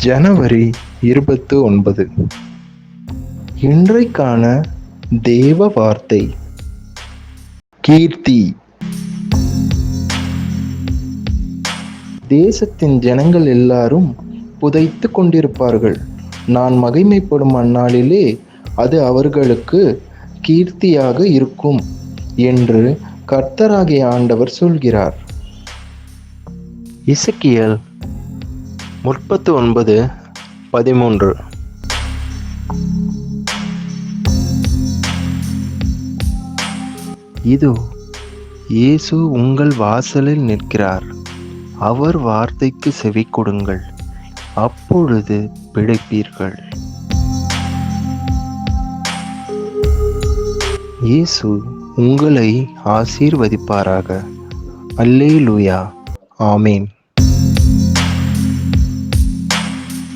ஜனவரி 29. இன்றைக்கான தேவ வார்த்தை கீர்த்தி. தேசத்தின் ஜனங்கள் எல்லாரும் புதைத்து கொண்டிருப்பார்கள். நான் மகிமைப்படும் அந்நாளிலே அது அவர்களுக்கு கீர்த்தியாக இருக்கும் என்று கர்த்தராகிய ஆண்டவர் சொல்கிறார். எசேக்கியேல் 39:13. இதோ இயேசு உங்கள் வாசலில் நிற்கிறார். அவர் வார்த்தைக்கு செவி கொடுங்கள், அப்பொழுது பிழைப்பீர்கள். இயேசு உங்களை ஆசீர்வதிப்பாராக. அல்லேலூயா. ஆமேன்.